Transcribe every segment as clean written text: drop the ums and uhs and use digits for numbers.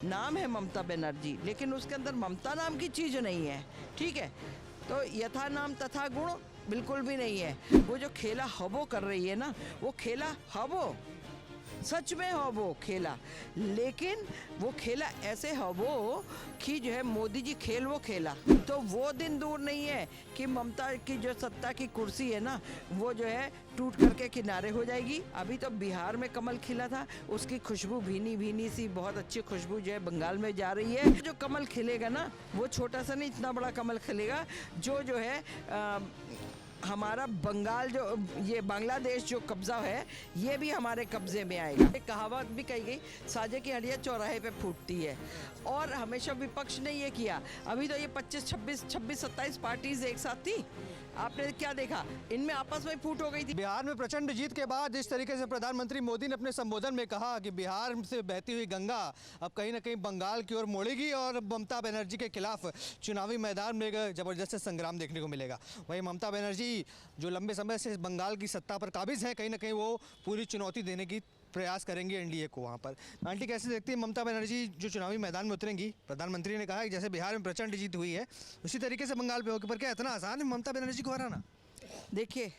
नाम है ममता बनर्जी, लेकिन उसके अंदर ममता नाम की चीज़ नहीं है। ठीक है, तो यथा नाम तथा गुण बिल्कुल भी नहीं है। वो जो खेला हबो कर रही है ना, वो खेला हबो सच में हबो खेला, लेकिन वो खेला ऐसे हबो कि जो है मोदी जी खेल वो खेला। तो वो दिन दूर नहीं है कि ममता की जो सत्ता की कुर्सी है ना, वो जो है टूट करके किनारे हो जाएगी। अभी तो बिहार में कमल खिला था, उसकी खुशबू भीनी भीनी सी बहुत अच्छी खुशबू जो है बंगाल में जा रही है। जो कमल खिलेगा ना, वो छोटा सा नहीं, इतना बड़ा कमल खिलेगा जो है हमारा बंगाल, जो ये बांग्लादेश जो कब्जा है, ये भी हमारे कब्जे में आएगा। एक कहावत भी कही गई, साजे की हड्डियां चौराहे पे फूटती है। और हमेशा विपक्ष ने ये किया। अभी तो ये 25, 26, 27 पार्टीज एक साथ थी, आपने क्या देखा, इनमें आपस में फूट हो गई थी। बिहार में प्रचंड जीत के बाद जिस तरीके से प्रधानमंत्री मोदी ने अपने संबोधन में कहा कि बिहार से बहती हुई गंगा अब कहीं ना कहीं बंगाल की ओर मोड़ेगी और ममता बनर्जी के खिलाफ चुनावी मैदान में जबरदस्त संग्राम देखने को मिलेगा। वहीं ममता बनर्जी जो लंबे समय से बंगाल की सत्ता पर काबिज हैं, कहीं ना कहीं वो पूरी चुनौती देने की प्रयास करेंगे एनडीए को वहाँ पर। आंटी, कैसे देखती है ममता बनर्जी जो चुनावी मैदान में उतरेंगी? प्रधानमंत्री ने कहा कि जैसे बिहार में प्रचंड जीत हुई है, उसी तरीके से बंगाल पे होगी, पर क्या इतना आसान है ममता बनर्जी को हराना? देखिए,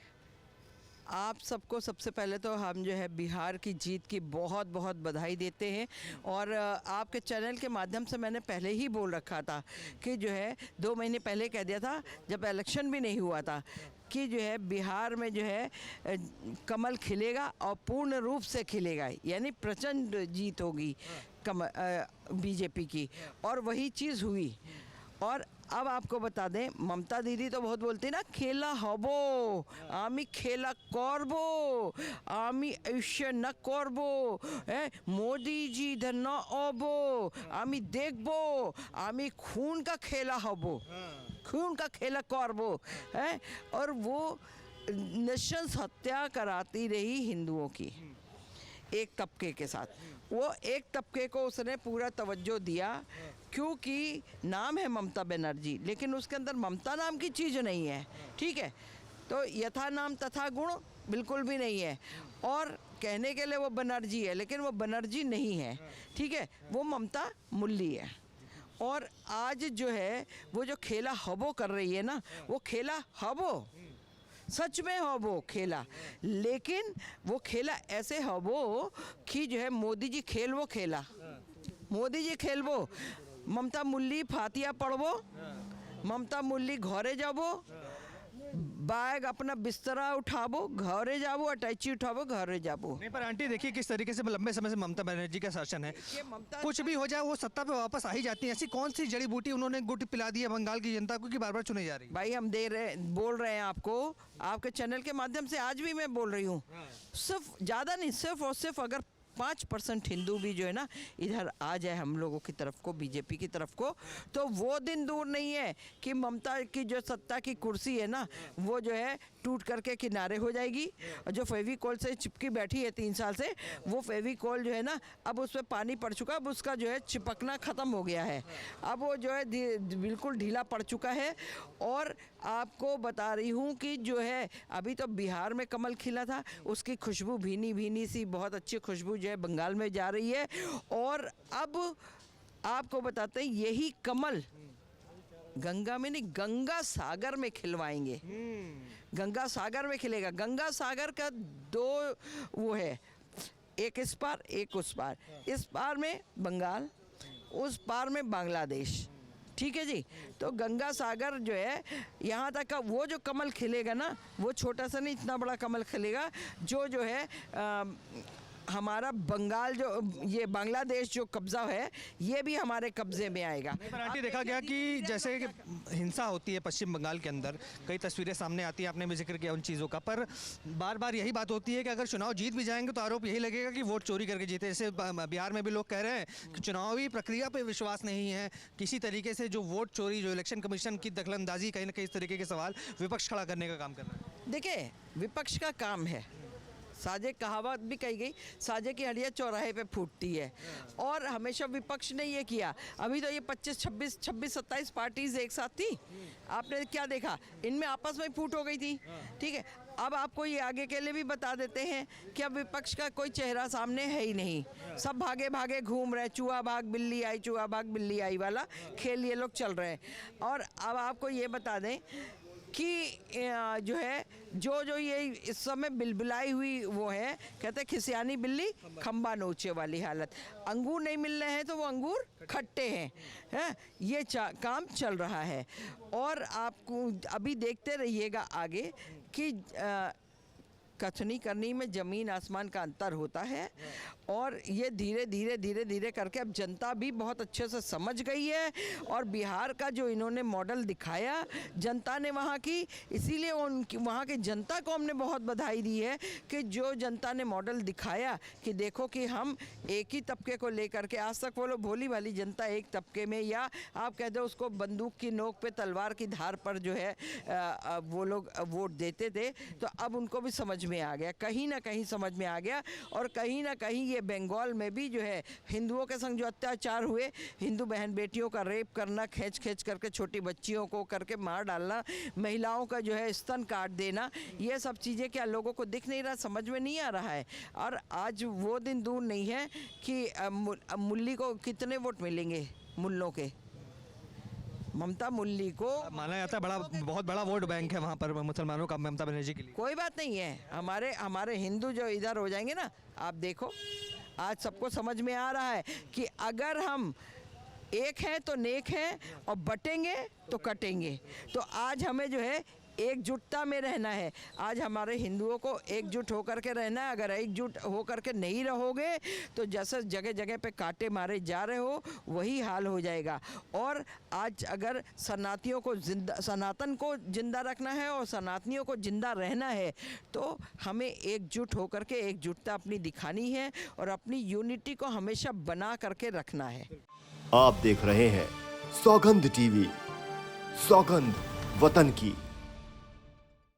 आप सबको सबसे पहले तो हम जो है बिहार की जीत की बहुत बहुत बधाई देते हैं। और आपके चैनल के माध्यम से मैंने पहले ही बोल रखा था कि जो है 2 महीने पहले कह दिया था, जब इलेक्शन भी नहीं हुआ था, कि जो है बिहार में जो है कमल खिलेगा और पूर्ण रूप से खिलेगा, यानी प्रचंड जीत होगी बीजेपी की। और वही चीज़ हुई। और अब आपको बता दें, ममता दीदी तो बहुत बोलती ना, खेला हबो, आमी खेला करबो, आमी ऐसे न करबो, मोदी जी इधर न आबो, आमी देखबो, आमी खून का खेला हबो, खून का खेला करबो है। और वो नृशंस हत्या कराती रही हिंदुओं की एक तबके के साथ। वो एक तबके को उसने पूरा तवज्जो दिया, क्योंकि नाम है ममता बनर्जी, लेकिन उसके अंदर ममता नाम की चीज़ नहीं है। ठीक है, तो यथा नाम तथा गुण बिल्कुल भी नहीं है। और कहने के लिए वो बनर्जी है, लेकिन वो बनर्जी नहीं है। ठीक है, वो ममता मुल्ली है। और आज जो है वो जो खेला हबो कर रही है ना, वो खेला हबो सच में हबो खेला, लेकिन वो खेला ऐसे हबो कि जो है मोदी जी खेल वो खेला, मोदी जी खेल वो। ममता मुल्ली फातिया पढ़बो, ममता मुल्ली घरे जाबो, बैग अपना बिस्तरा उठाबो, घरे जाबो, अटैची उठाबो, घरे जाबो। नहीं, पर आंटी देखिए किस तरीके से लंबे समय से ममता बनर्जी का शासन है, कुछ भी हो जाए वो सत्ता पे वापस आ ही जाती है। ऐसी कौन सी जड़ी बूटी उन्होंने गुट पिला दी है बंगाल की जनता को कि बार बार चुनी जा रही है? भाई, हम बोल रहे हैं आपको, आपके चैनल के माध्यम से आज भी मैं बोल रही हूँ। सिर्फ ज़्यादा नहीं, सिर्फ और सिर्फ अगर 5% हिंदू भी जो है ना इधर आ जाए हम लोगों की तरफ को, बीजेपी की तरफ को, तो वो दिन दूर नहीं है कि ममता की जो सत्ता की कुर्सी है ना, वो जो है टूट करके किनारे हो जाएगी। और जो फेविकोल से चिपकी बैठी है 3 साल से, वो फेविकोल जो है ना, अब उस पर पानी पड़ चुका, अब उसका जो है चिपकना ख़त्म हो गया है। अब वो जो है बिल्कुल ढीला पड़ चुका है। और आपको बता रही हूँ कि जो है अभी तो बिहार में कमल खिला था, उसकी खुशबू भीनी भीनी सी बहुत अच्छी खुशबू जो है बंगाल में जा रही है। और अब आपको बताते हैं, यही कमल गंगा में नहीं, गंगा सागर में खिलवाएंगे। गंगा सागर में खिलेगा। गंगा सागर का 2 वो है, एक इस पार एक उस पार। इस पार में बंगाल, उस पार में बांग्लादेश। ठीक है जी, तो गंगा सागर जो है, यहाँ तक का वो जो कमल खिलेगा ना, वो छोटा सा नहीं, इतना बड़ा कमल खिलेगा जो है हमारा बंगाल, जो ये बांग्लादेश जो कब्जा है, ये भी हमारे कब्जे में आएगा। पर आंटी, देखा गया कि जैसे कि हिंसा होती है पश्चिम बंगाल के अंदर, कई तस्वीरें सामने आती हैं, आपने भी जिक्र किया उन चीज़ों का, पर बार बार यही बात होती है कि अगर चुनाव जीत भी जाएंगे तो आरोप यही लगेगा कि वोट चोरी करके जीते। जैसे बिहार में भी लोग कह रहे हैं कि चुनावी प्रक्रिया पर विश्वास नहीं है, किसी तरीके से जो वोट चोरी, जो इलेक्शन कमीशन की दखलंदाजी, कहीं ना कहीं इस तरीके के सवाल विपक्ष खड़ा करने का काम कर रहा है। देखिए, विपक्ष का काम है, साजे कहावत भी कही गई, साजे की हड्डियां चौराहे पे फूटती है। और हमेशा विपक्ष ने ये किया। अभी तो ये 25, 26, 27 पार्टीज एक साथ थी, आपने क्या देखा, इनमें आपस में फूट हो गई थी। ठीक है, अब आपको ये आगे के लिए भी बता देते हैं कि अब विपक्ष का कोई चेहरा सामने है ही नहीं, सब भागे भागे घूम रहे, चूहा भाग बिल्ली आई, चूहा भाग बिल्ली आई वाला खेल ये लोग चल रहे हैं। और अब आपको ये बता दें कि जो है जो ये इस समय बिलबिलाई हुई वो है, कहते खिसियानी बिल्ली खंबा नोचे वाली हालत। अंगूर नहीं मिल रहे हैं तो वो अंगूर खट्टे हैं, ये काम चल रहा है। और आपको अभी देखते रहिएगा आगे कि कथनी करनी में ज़मीन आसमान का अंतर होता है। और ये धीरे धीरे धीरे धीरे करके अब जनता भी बहुत अच्छे से समझ गई है। और बिहार का जो इन्होंने मॉडल दिखाया जनता ने वहाँ की, इसीलिए उनकी वहाँ की जनता को हमने बहुत बधाई दी है कि जो जनता ने मॉडल दिखाया कि देखो कि हम एक ही तबके को लेकर के, आज तक वो लोग भोली वाली जनता एक तबके में, या आप कह दो उसको बंदूक की नोक पे तलवार की धार पर जो है वो लोग वोट देते थे। तो अब उनको भी समझ में आ गया, कहीं ना कहीं समझ में आ गया। और कहीं ना कहीं ये बंगाल में भी जो है हिंदुओं के संग जो अत्याचार हुए, हिंदू बहन बेटियों का रेप करना, खींच करके छोटी बच्चियों को करके मार डालना, महिलाओं का जो है स्तन काट देना, ये सब चीज़ें क्या लोगों को दिख नहीं रहा, समझ में नहीं आ रहा है। और आज वो दिन दूर नहीं है कि मुल्ली को कितने वोट मिलेंगे, मुल्लों के, ममता मुल्ली को माना जाता है बहुत बड़ा वोट बैंक है वहाँ पर मुसलमानों का ममता बनर्जी के लिए। कोई बात नहीं है, हमारे हिंदू जो इधर हो जाएंगे ना, आप देखो आज सबको समझ में आ रहा है कि अगर हम एक हैं तो नेक हैं और बटेंगे तो कटेंगे। तो आज हमें जो है एकजुटता में रहना है। आज हमारे हिंदुओं को एकजुट होकर के रहना है। अगर एकजुट होकर के नहीं रहोगे तो जैसे जगह जगह पे कांटे मारे जा रहे हो वही हाल हो जाएगा। और आज अगर सनातन को जिंदा रखना है और सनातनियों को जिंदा रहना है तो हमें एकजुट होकर के एकजुटता अपनी दिखानी है और अपनी यूनिटी को हमेशा बना करके रखना है। आप देख रहे हैं सौगंध टीवी, सौगंध वतन की।